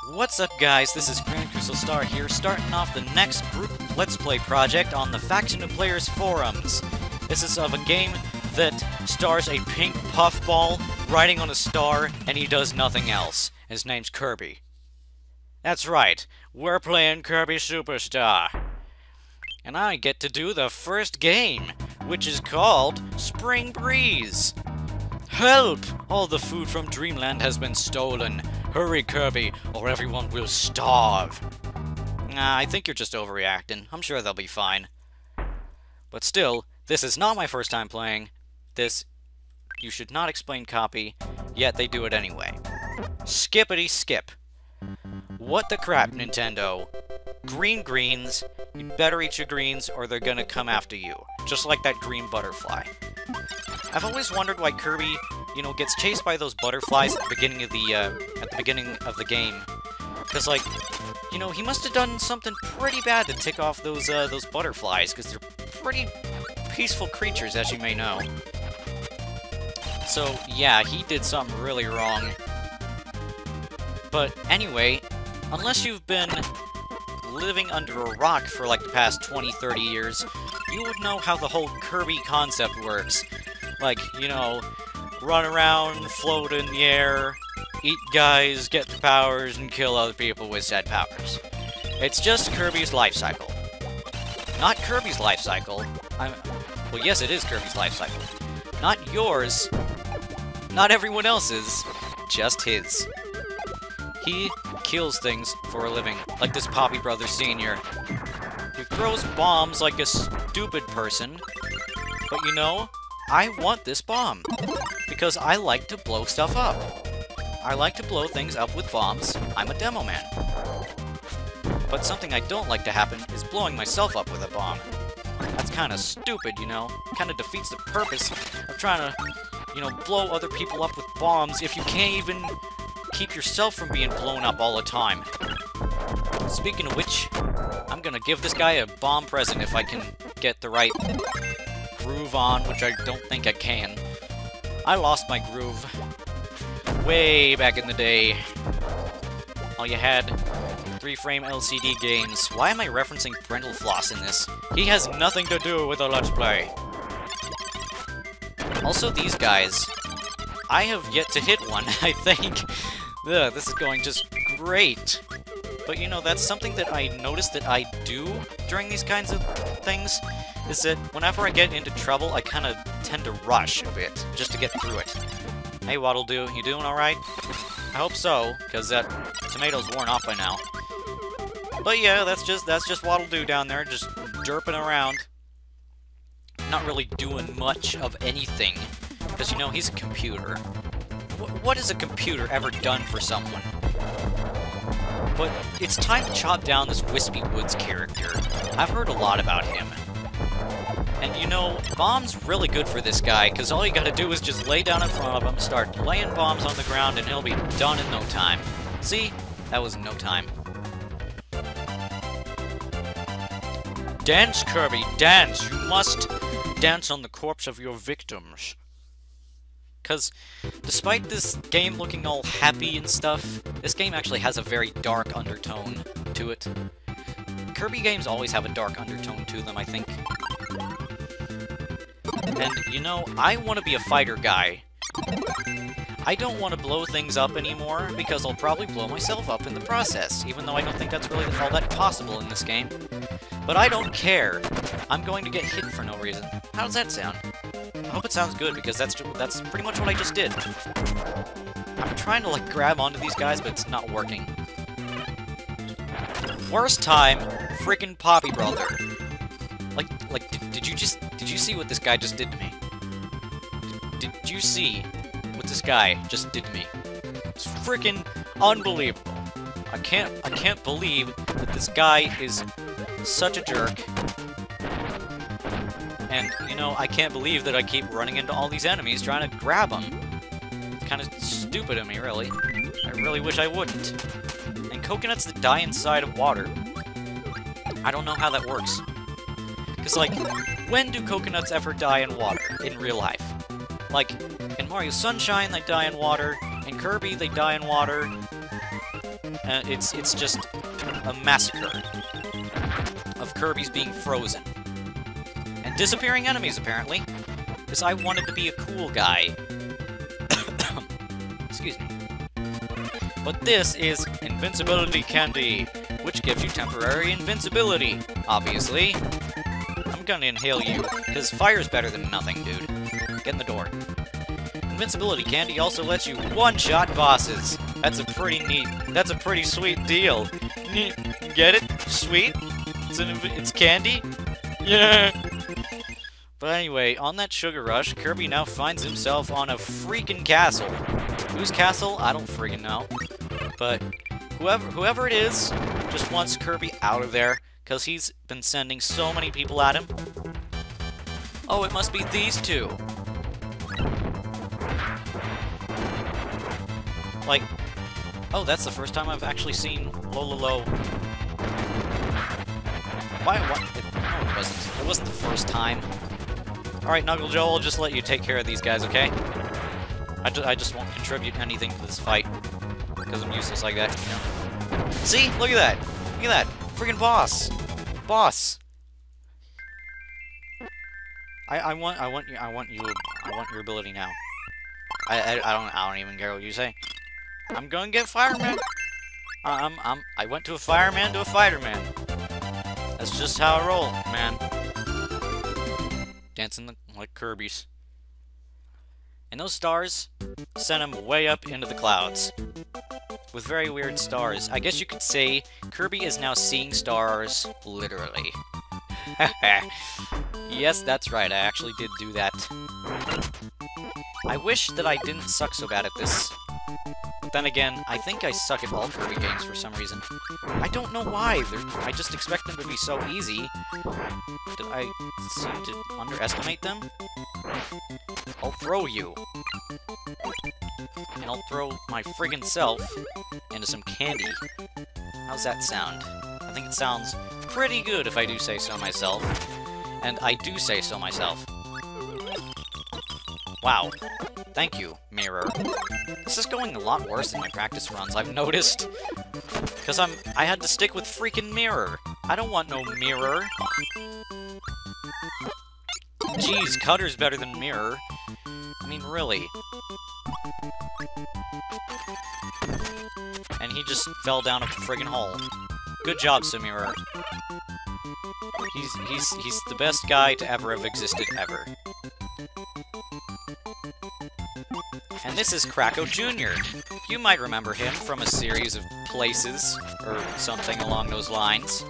What's up, guys? This is GrandCrystalStar here, starting off the next group Let's Play project on the Faction of Players forums. This is of a game that stars a pink puffball riding on a star, and he does nothing else. His name's Kirby. That's right, we're playing Kirby Superstar. And I get to do the first game, which is called Spring Breeze. Help! All the food from Dreamland has been stolen. Hurry, Kirby, or everyone will starve. Nah, I think you're just overreacting. I'm sure they'll be fine. But still, this is not my first time playing. This, you should not explain copy, yet they do it anyway. Skippity skip. What the crap, Nintendo? Greens, you better eat your greens or they're gonna come after you. Just like that green butterfly. I've always wondered why Kirby, gets chased by those butterflies at the beginning of the game. Because, like, he must have done something pretty bad to tick off those butterflies, because they're pretty peaceful creatures, as you may know. So, yeah, he did something really wrong. But anyway, unless you've been living under a rock for like the past 20-30 years, you would know how the whole Kirby concept works. Like, run around, float in the air, eat guys, get the powers, and kill other people with said powers. It's just Kirby's life cycle. Not Kirby's life cycle. Well, yes, it is Kirby's life cycle. Not yours. Not everyone else's. Just his. He kills things for a living, like this Poppy Brother Sr. He throws bombs like a stupid person, but I want this bomb, because I like to blow stuff up. I like to blow things up with bombs. I'm a demo man. But something I don't like to happen is blowing myself up with a bomb. That's kind of stupid, Kind of defeats the purpose of trying to, blow other people up with bombs if you can't even keep yourself from being blown up all the time. Speaking of which, I'm gonna give this guy a bomb present if I can get the right groove on, which I don't think I can. I lost my groove way back in the day. All you had 3-frame LCD games. Why am I referencing Brental Floss in this? He has nothing to do with a Let's Play. Also, these guys, I have yet to hit one, I think. Ugh, this is going just great. But that's something that I noticed that I do during these kinds of things, is that whenever I get into trouble, I kind of tend to rush a bit, just to get through it. Hey, Waddle-Doo, you doing alright? I hope so, because that tomato's worn off by now. But yeah, that's just Waddle-Doo down there, just derping around. Not really doing much of anything, because he's a computer. What has a computer ever done for someone? But it's time to chop down this Wispy Woods character. I've heard a lot about him. And bomb's really good for this guy, because all you gotta do is just lay down in front of him, start laying bombs on the ground, and he'll be done in no time. See? That was no time. Dance, Kirby, dance! You must dance on the corpse of your victims. Because, despite this game looking all happy and stuff, this game actually has a very dark undertone to it. Kirby games always have a dark undertone to them, I think. And, I want to be a fighter guy. I don't want to blow things up anymore, because I'll probably blow myself up in the process, even though I don't think that's really all that possible in this game. But I don't care. I'm going to get hit for no reason. How does that sound? I hope it sounds good, because that's pretty much what I just did. I'm trying to, grab onto these guys, but it's not working. Worst time, frickin' Poppy Brother. Did you see what this guy just did to me? Did you see what this guy just did to me? It's frickin' unbelievable. I can't believe that this guy is such a jerk. And, I can't believe that I keep running into all these enemies trying to grab them. It's kind of stupid of me, really. I really wish I wouldn't. And coconuts that die inside of water, I don't know how that works. Because, when do coconuts ever die in water, in real life? In Mario Sunshine, they die in water. In Kirby, they die in water. It's just a massacre of Kirby's being frozen. And disappearing enemies, apparently. Because I wanted to be a cool guy. Excuse me. But this is Invincibility Candy, which gives you temporary invincibility, obviously. I'm gonna inhale you, because fire's better than nothing, dude. Get in the door. Invincibility Candy also lets you one-shot bosses. That's a pretty sweet deal. Get it? Sweet? It's candy? Yeah! But anyway, on that sugar rush, Kirby now finds himself on a freaking castle. Whose castle? I don't freaking know. But whoever it is just wants Kirby out of there, because he's been sending so many people at him. Oh, it must be these two. Like, oh, that's the first time I've actually seen Lololo. Why? No, it wasn't. It wasn't the first time. Alright, Knuckle Joe, I'll just let you take care of these guys, okay? I just won't contribute anything to this fight. Because I'm useless like that, you know? See? Look at that! Look at that! Freaking boss! Boss! I want your ability now. I don't even care what you say. I'm gonna get fireman! I went to a fireman to a fighterman. That's just how I roll, man. Dancing like Kirby's. And those stars sent him way up into the clouds. With very weird stars. I guess you could say Kirby is now seeing stars, literally. Yes, that's right, I actually did do that. I wish that I didn't suck so bad at this. But then again, I think I suck at all Kirby games for some reason. I don't know why. I just expect them to be so easy. Did I seem to underestimate them? I'll throw you. And I'll throw my friggin' self into some candy. How's that sound? I think it sounds pretty good if I do say so myself. And I do say so myself. Wow. Thank you, Mirror. This is going a lot worse than my practice runs, I've noticed. Because I had to stick with freaking Mirror. I don't want no Mirror. Jeez, Cutter's better than Mirror. I mean, really. And he just fell down a friggin' hole. Good job, Mirror. He's the best guy to ever have existed, ever. And this is Kracko Jr. You might remember him from a series of places, or something along those lines.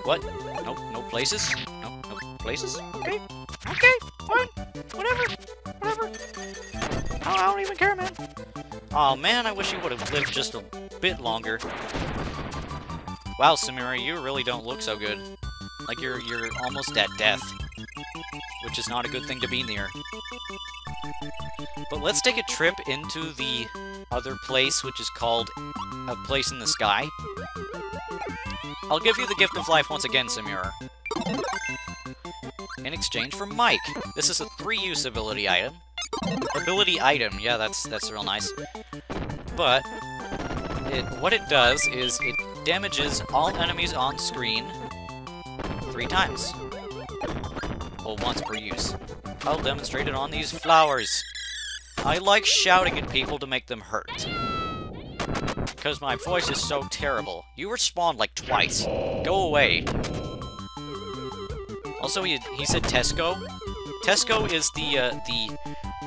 What? No places? No places? Okay, fine, whatever. I don't even care, man. Aw, man, I wish you would have lived just a bit longer. Wow, Samira, you really don't look so good. Like you're almost at death. Which is not a good thing to be near. But let's take a trip into the other place, which is called A Place in the Sky. I'll give you the gift of life once again, Samira. In exchange for Mike. This is a 3-use ability item. Ability item, yeah, that's real nice. But what it does is it damages all enemies on screen 3 times. Well, once per use. I'll demonstrate it on these flowers. I like shouting at people to make them hurt. Because my voice is so terrible. You were spawned like twice. Go away. Also, he said Tesco. Tesco is the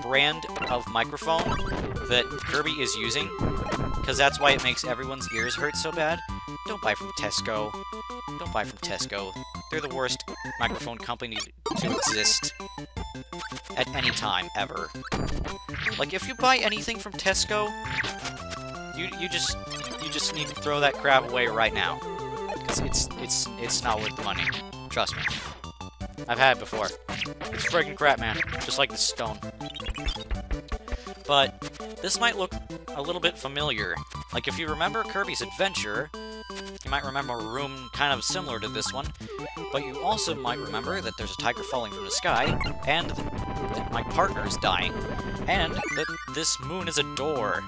brand of microphone that Kirby is using. Because that's why it makes everyone's ears hurt so bad. Don't buy from Tesco. Don't buy from Tesco. They're the worst microphone company to exist at any time, ever. Like, if you buy anything from Tesco, you just need to throw that crap away right now. Because it's not worth the money. Trust me. I've had it before. It's friggin' crap, man. Just like the stone. But this might look a little bit familiar. Like, if you remember Kirby's Adventure, you might remember a room kind of similar to this one, but you also might remember that there's a tiger falling from the sky, and that my partner is dying, and that this moon is a door.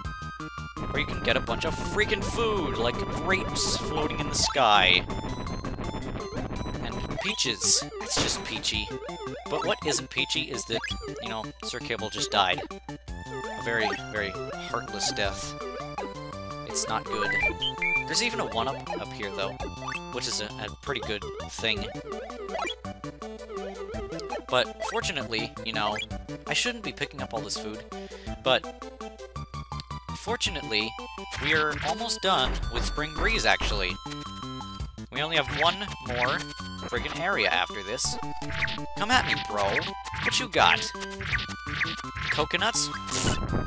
where you can get a bunch of freaking food, like grapes floating in the sky. And peaches. It's just peachy. But what isn't peachy is that, you know, Sir Cable just died. A very, very heartless death. It's not good. There's even a 1-up up here, though, which is a pretty good thing. But fortunately, you know, I shouldn't be picking up all this food, but fortunately, we are almost done with Spring Breeze, actually. We only have one more friggin' area after this. Come at me, bro. What you got? Coconuts?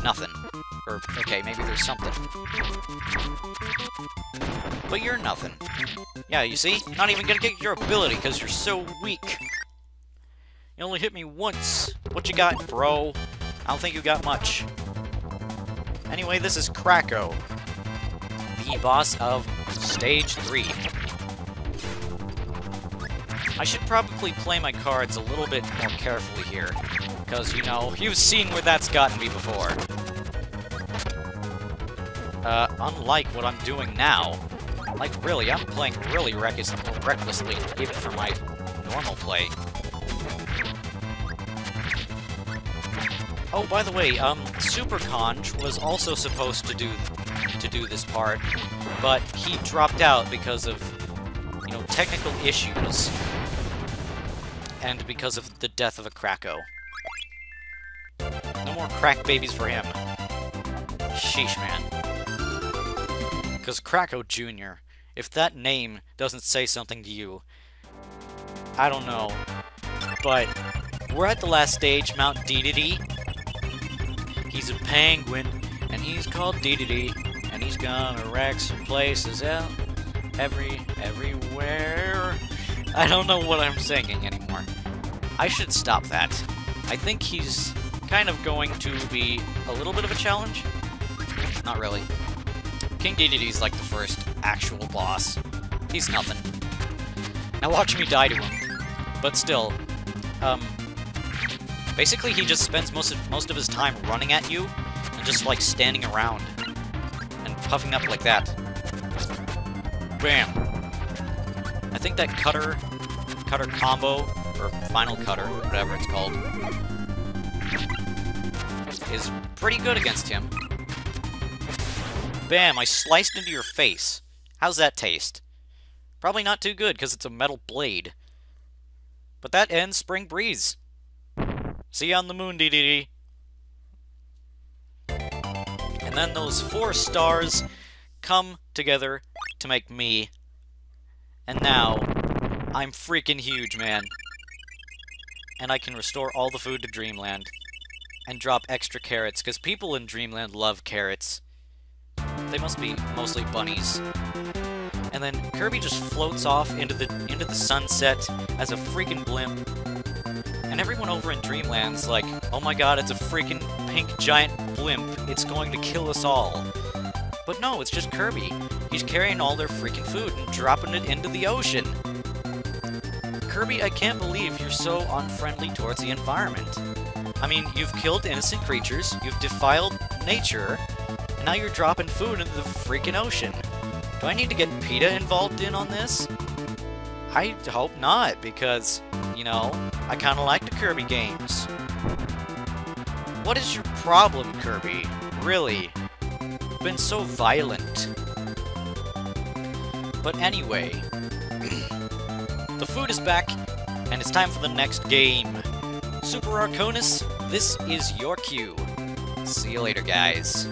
Nothing. Or, okay, maybe there's something. But you're nothing. Yeah, you see? Not even gonna get your ability, because you're so weak. You only hit me once. What you got, bro? I don't think you got much. Anyway, this is Kracko, the boss of Stage 3. I should probably play my cards a little bit more carefully here, because, you know, you've seen where that's gotten me before. Unlike what I'm doing now. Like, really, I'm playing really recklessly, even for my normal play. Oh, by the way, Super Conch was also supposed to do this part, but he dropped out because of, you know, technical issues, and because of the death of a Kracko. No more crack babies for him. Sheesh, man. Because Kracko Jr., if that name doesn't say something to you, I don't know. But we're at the last stage, Mount Dedede. He's a penguin, and he's called Dedede, and he's gonna wreck some places out everywhere. I don't know what I'm singing anymore. I should stop that. I think he's kind of going to be a little bit of a challenge. Not really. King Dedede's like the first actual boss. He's nothing. Now watch me die to him. But still, basically he just spends most of his time running at you and just like standing around and puffing up like that. Bam. I think that cutter combo, or final cutter, whatever it's called, is pretty good against him. Bam, I sliced into your face. How's that taste? Probably not too good, because it's a metal blade. But that ends Spring Breeze. See you on the moon, Dedede. And then those 4 stars come together to make me. And now, I'm freaking huge, man. And I can restore all the food to Dreamland. And drop extra carrots, because people in Dreamland love carrots. They must be mostly bunnies. And then Kirby just floats off into the sunset as a freaking blimp. And everyone over in Dreamland's like, oh my god, it's a freaking pink giant blimp. It's going to kill us all. But no, it's just Kirby. He's carrying all their freaking food and dropping it into the ocean. Kirby, I can't believe you're so unfriendly towards the environment. I mean, you've killed innocent creatures, you've defiled nature, and now you're dropping food into the freaking ocean. Do I need to get PETA involved in on this? I hope not, because, you know, I kinda like the Kirby games. What is your problem, Kirby? Really? You've been so violent. But anyway, the food is back, and it's time for the next game. Super Arconus, this is your cue. See you later, guys.